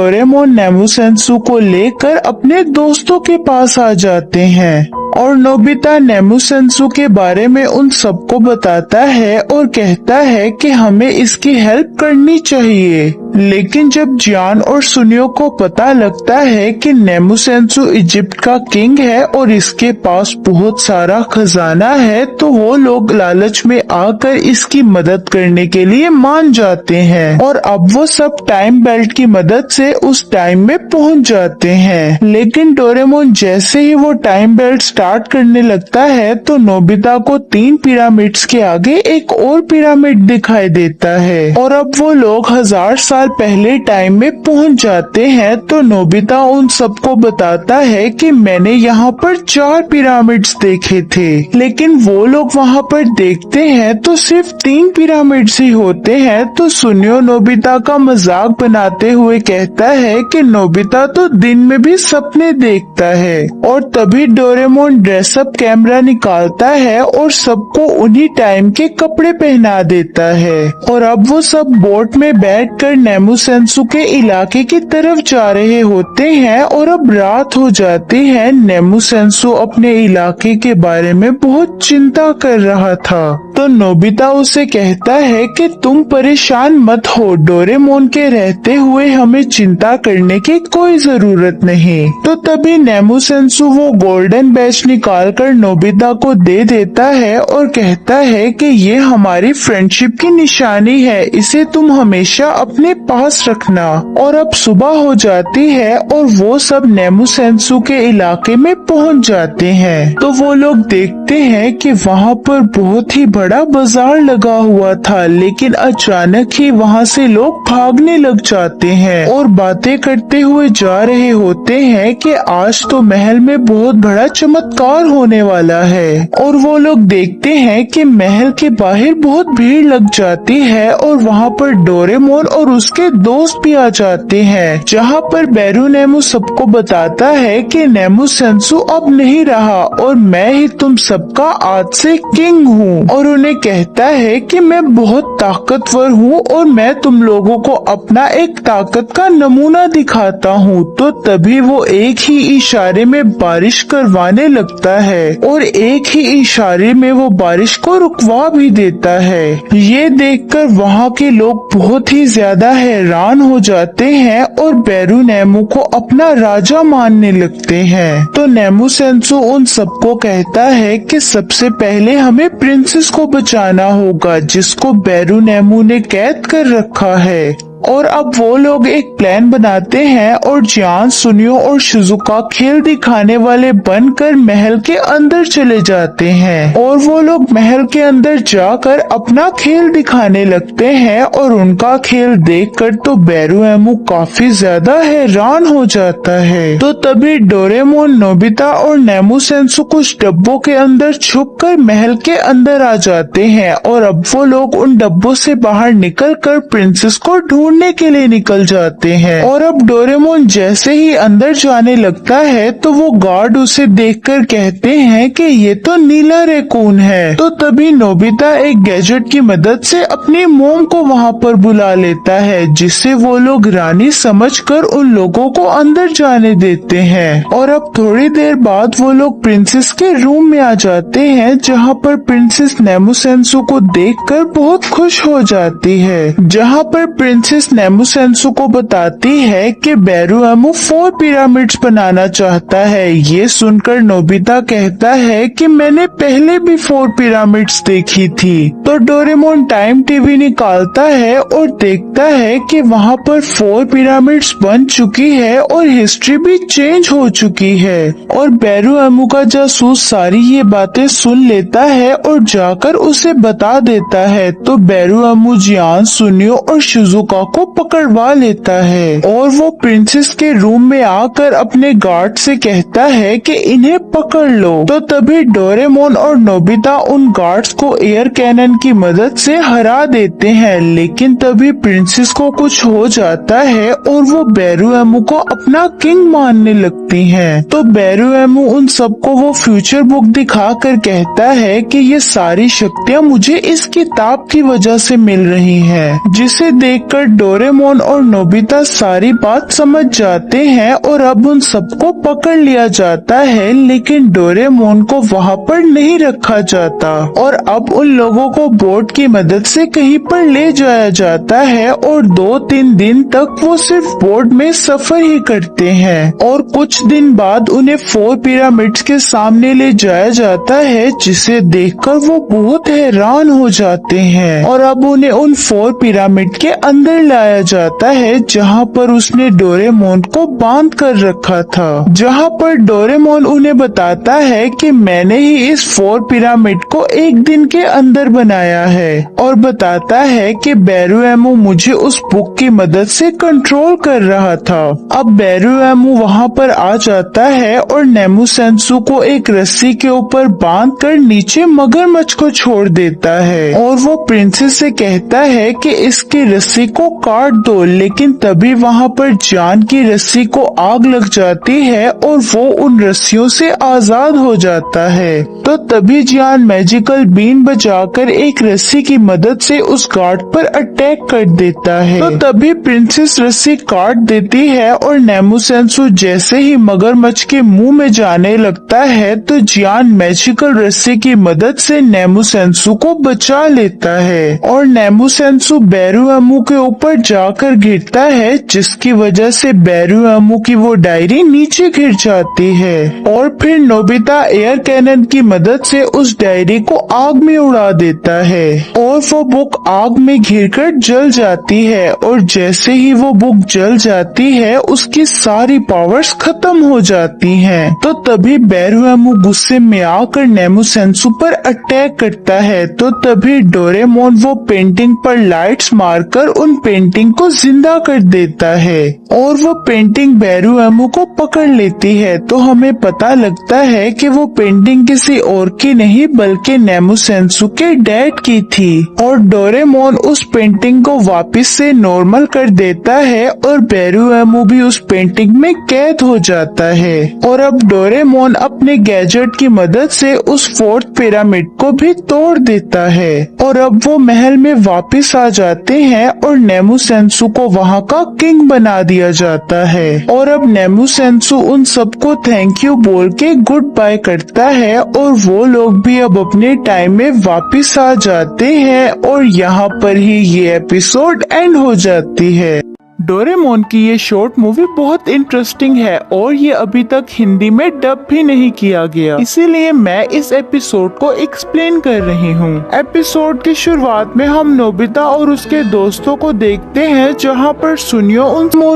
Doraemon नेमुसेंसु को लेकर अपने दोस्तों के पास आ जाते हैं और नोबिता नेमुसेंसु के बारे में उन सबको बताता है और कहता है कि हमें इसकी हेल्प करनी चाहिए। लेकिन जब जियान और सुनियो को पता लगता है कि नेमुसेंसु इजिप्ट का किंग है और इसके पास बहुत सारा खजाना है, तो वो लोग लालच में आकर इसकी मदद करने के लिए मान जाते हैं और अब वो सब टाइम बेल्ट की मदद से उस टाइम में पहुंच जाते हैं। लेकिन डोरेमोन जैसे ही वो टाइम बेल्ट स्टार्ट करने लगता है तो नोबिता को 3 पिरामिड्स के आगे एक और पिरामिड दिखाई देता है और अब वो लोग 1000 साल पहले टाइम में पहुंच जाते हैं। तो नोबिता उन सबको बताता है कि मैंने यहाँ पर 4 पिरामिड्स देखे थे, लेकिन वो लोग वहाँ पर देखते हैं तो सिर्फ 3 पिरामिड्स ही होते हैं। तो सुनियो नोबिता का मजाक बनाते हुए कहता है कि नोबिता तो दिन में भी सपने देखता है और तभी डोरेमोन ड्रेसअप कैमरा निकालता है और सबको उन्हीं टाइम के कपड़े पहना देता है और अब वो सब बोट में बैठकर नेमुसेंसु के इलाके की तरफ जा रहे होते हैं और अब रात हो जाती है। नेमुसेंसु अपने इलाके के बारे में बहुत चिंता कर रहा था, तो नोबिता उसे कहता है कि तुम परेशान मत हो, डोरेमोन के रहते हुए हमें चिंता करने की कोई जरूरत नहीं। तो तभी नेमुसेंसु वो गोल्डन बैच निकाल कर नोबिता को दे देता है और कहता है कि ये हमारी फ्रेंडशिप की निशानी है, इसे तुम हमेशा अपने पास रखना। और अब सुबह हो जाती है और वो सब नेमुसेंसु के इलाके में पहुंच जाते हैं। तो वो लोग देखते हैं कि वहाँ पर बहुत ही बड़ा बाजार लगा हुआ था, लेकिन अचानक ही वहाँ से लोग भागने लग जाते हैं और बातें करते हुए जा रहे होते हैं कि आज तो महल में बहुत बड़ा चमत्कार होने वाला है। और वो लोग देखते हैं कि महल के बाहर बहुत भीड़ लग जाती है और वहाँ पर डोरेमोन और उसके दोस्त भी आ जाते हैं, जहाँ पर बेरुनेमु सबको बताता है कि नेमुसेंसु अब नहीं रहा और मैं ही तुम सबका आज से किंग हूँ और उन्हें कहता है कि मैं बहुत ताकतवर हूँ और मैं तुम लोगों को अपना एक ताकत का नमूना दिखाता हूँ। तो तभी वो एक ही इशारे में बारिश करवाने लगता है और एक ही इशारे में वो बारिश को रुकवा भी देता है। ये देखकर वहाँ के लोग बहुत ही ज्यादा हैरान हो जाते हैं और बेरुनेमु को अपना राजा मानने लगते हैं। तो नेमुसेंसु उन सबको कहता है कि सबसे पहले हमें प्रिंसेस को बचाना होगा, जिसको बेरुनेमु ने कैद कर रखा है। और अब वो लोग एक प्लान बनाते हैं और जियान, सुनियो और शिजुका खेल दिखाने वाले बनकर महल के अंदर चले जाते हैं और वो लोग महल के अंदर जाकर अपना खेल दिखाने लगते हैं और उनका खेल देखकर तो बेरुनेमु काफी ज्यादा हैरान हो जाता है। तो तभी डोरेमोन, नोबिता और नेमुसेंसु कुछ डब्बों के अंदर छुपकर महल के अंदर आ जाते हैं और अब वो लोग उन डब्बों से बाहर निकलकर प्रिंसेस को ढूंढने के लिए निकल जाते हैं। और अब डोरेमोन जैसे ही अंदर जाने लगता है तो वो गार्ड उसे देखकर कहते हैं कि ये तो नीला रैकून है। तो तभी नोबिता एक गैजेट की मदद से अपनी मोम को वहाँ पर बुला लेता है, जिससे वो लोग रानी समझकर उन लोगों को अंदर जाने देते हैं। और अब थोड़ी देर बाद वो लोग प्रिंसेस के रूम में आ जाते हैं, जहाँ पर प्रिंसेस नेमुसेंसु को देखकर बहुत खुश हो जाती है, जहाँ पर प्रिंसेस नेमुसेंसु को बताती है कि बेरुनेमु 4 पिरामिड्स बनाना चाहता है। ये सुनकर नोबिता कहता है कि मैंने पहले भी 4 पिरामिड्स देखी थी। तो डोरेमोन टाइम टीवी निकालता है और देखता है कि वहाँ पर 4 पिरामिड्स बन चुकी है और हिस्ट्री भी चेंज हो चुकी है। और बेरुनेमु का जासूस सारी ये बातें सुन लेता है और जाकर उसे बता देता है। तो बेरुनेमु जियान, सुनियो और शिजुका को पकड़वा लेता है और वो प्रिंसेस के रूम में आकर अपने गार्ड से कहता है कि इन्हें पकड़ लो। तो तभी डोरेमोन और नोबिता उन गार्ड्स को एयर कैनन की मदद से हरा देते हैं, लेकिन तभी प्रिंसेस को कुछ हो जाता है और वो बेरुनेमु को अपना किंग मानने लगती हैं। तो बेरुनेमु उन सबको वो फ्यूचर बुक दिखा कर कहता है कि ये सारी शक्तियाँ मुझे इस किताब की वजह से मिल रही हैं, जिसे देखकर डोरेमोन और नोबिता सारी बात समझ जाते हैं और अब उन सबको पकड़ लिया जाता है, लेकिन डोरेमोन को वहाँ पर नहीं रखा जाता और अब उन लोगों को बोट की मदद से कहीं पर ले जाया जाता है और 2-3 दिन तक वो सिर्फ बोट में सफर ही करते हैं और कुछ दिन बाद उन्हें 4 पिरामिड्स के सामने ले जाया जाता है, जिसे देखकर वो बहुत हैरान हो जाते हैं और अब उन्हें उन 4 पिरामिड के अंदर लाया जाता है, जहाँ पर उसने डोरेमोन को बांध कर रखा था। जहाँ पर डोरेमोन उन्हें बताता है कि मैंने ही इस 4 पिरामिड को एक दिन के अंदर बनाया है और बताता है कि बेरुएमो मुझे उस बुक की मदद से कंट्रोल कर रहा था। अब बेरुएमो वहाँ पर आ जाता है और नेमुसेंसु को एक रस्सी के ऊपर बांध कर नीचे मगरमच्छ को छोड़ देता है और वो प्रिंसेस से कहता है कि इसकी रस्सी को काट दो, लेकिन तभी वहाँ पर जान की रस्सी को आग लग जाती है और वो उन रस्सियों से आजाद हो जाता है। तो तभी जान मैजिकल बीन बजाकर एक रस्सी की मदद से उस गार्ड पर अटैक कर देता है। तो तभी प्रिंसेस रस्सी काट देती है और नेमुसेंसु जैसे ही मगरमच्छ के मुंह में जाने लगता है तो जान मैजिकल रस्सी की मदद से नेमुसेंसु को बचा लेता है और नेमुसेंसु बेरुएमो के ऊपर जाकर गिरता है, जिसकी वजह से बेरुएमो की वो डायरी नीचे गिर जाती है और फिर नोबिता एयर कैनन की मदद से उस डायरी को आग में उड़ा देता है और वो बुक आग में घिरकर जल जाती है और जैसे ही वो बुक जल जाती है उसकी सारी पावर्स खत्म हो जाती हैं। तो तभी बेरुएमो गुस्से में आकर नेमुसेंसु पर अटैक करता है। तो तभी डोरेमोन वो पेंटिंग पर लाइट्स मारकर उन पेंटिंग को जिंदा कर देता है और वो पेंटिंग बेरुएमो को पकड़ लेती है। तो हमें पता लगता है कि वो पेंटिंग किसी और की नहीं बल्कि नेमुसेंसु के डैड की थी और डोरेमोन उस पेंटिंग को वापस से नॉर्मल कर देता है और बेरुएमो भी उस पेंटिंग में कैद हो जाता है और अब डोरेमोन अपने गैजेट की मदद से उस 4th पिरामिड को भी तोड़ देता है और अब वो महल में वापस आ जाते हैं और नेमुसेंसु को वहाँ का किंग बना दिया जाता है और अब नेमुसेंसु उन सबको थैंक यू बोल के गुड बाय करता है और वो लोग भी अब अपने टाइम में वापस आ जाते हैं और यहाँ पर ही ये एपिसोड एंड हो जाती है। डोरेमोन की ये शॉर्ट मूवी बहुत इंटरेस्टिंग है और ये अभी तक हिंदी में डब भी नहीं किया गया, इसीलिए मैं इस एपिसोड को एक्सप्लेन कर रही हूँ। एपिसोड की शुरुआत में हम नोबिता और उसके दोस्तों को देखते हैं, जहाँ पर सुनियो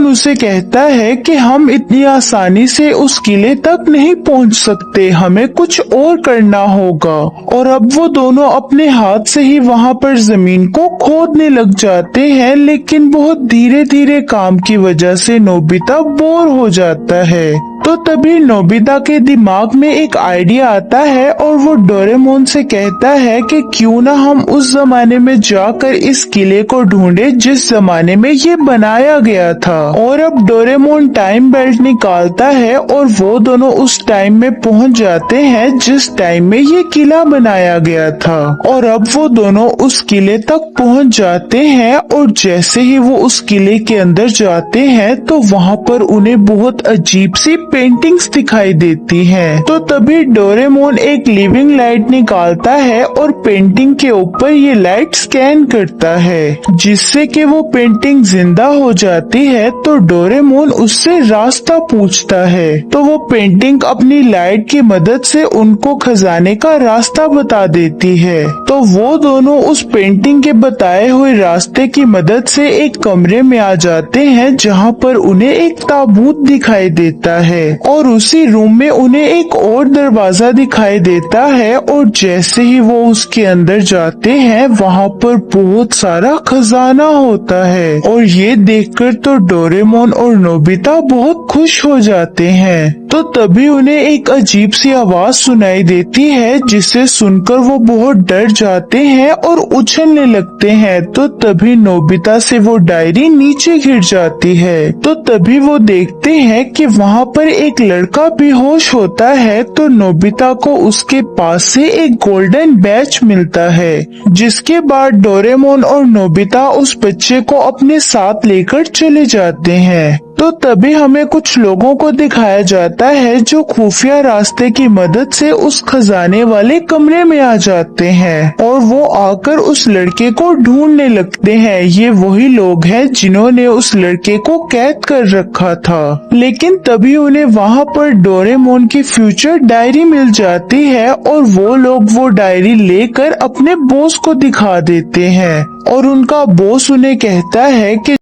उसे कहता है कि हम इतनी आसानी से उस किले तक नहीं पहुँच सकते, हमें कुछ और करना होगा और अब वो दोनों अपने हाथ से ही वहाँ पर जमीन को खोदने लग जाते हैं, लेकिन बहुत धीरे धीरे काम की वजह से नोबिता बोर हो जाता है। तो तभी नोबिता के दिमाग में एक आइडिया आता है और वो डोरेमोन से कहता है कि क्यों ना हम उस जमाने में जाकर इस किले को ढूंढे जिस जमाने में ये बनाया गया था और अब डोरेमोन टाइम बेल्ट निकालता है और वो दोनों उस टाइम में पहुंच जाते हैं जिस टाइम में ये किला बनाया गया था और अब वो दोनों उस किले तक पहुंच जाते हैं और जैसे ही वो उस किले के अंदर जाते हैं तो वहाँ पर उन्हें बहुत अजीब सी पेंटिंग्स दिखाई देती हैं। तो तभी डोरेमोन एक लिविंग लाइट निकालता है और पेंटिंग के ऊपर ये लाइट स्कैन करता है, जिससे कि वो पेंटिंग जिंदा हो जाती है। तो डोरेमोन उससे रास्ता पूछता है, तो वो पेंटिंग अपनी लाइट की मदद से उनको खजाने का रास्ता बता देती है। तो वो दोनों उस पेंटिंग के बताए हुए रास्ते की मदद से एक कमरे में आ जाते हैं, जहाँ पर उन्हें एक ताबूत दिखाई देता है और उसी रूम में उन्हें एक और दरवाजा दिखाई देता है और जैसे ही वो उसके अंदर जाते हैं वहाँ पर बहुत सारा खजाना होता है और ये देखकर तो डोरेमोन और नोबिता बहुत खुश हो जाते हैं। तो तभी उन्हें एक अजीब सी आवाज सुनाई देती है, जिसे सुनकर वो बहुत डर जाते हैं और उछलने लगते हैं। तो तभी नोबिता से वो डायरी नीचे गिर जाती है। तो तभी वो देखते हैं कि वहाँ पर एक लड़का बेहोश होता है। तो नोबिता को उसके पास से एक गोल्डन बैच मिलता है, जिसके बाद डोरेमोन और नोबिता उस बच्चे को अपने साथ लेकर चले जाते हैं। तो तभी हमें कुछ लोगों को दिखाया जाता है जो खुफिया रास्ते की मदद से उस खजाने वाले कमरे में आ जाते हैं और वो आकर उस लड़के को ढूंढने लगते हैं। ये वही लोग हैं जिन्होंने उस लड़के को कैद कर रखा था। लेकिन तभी उन्हें वहाँ पर डोरेमोन की फ्यूचर डायरी मिल जाती है और वो लोग वो डायरी लेकर अपने बॉस को दिखा देते हैं और उनका बॉस उन्हें कहता है कि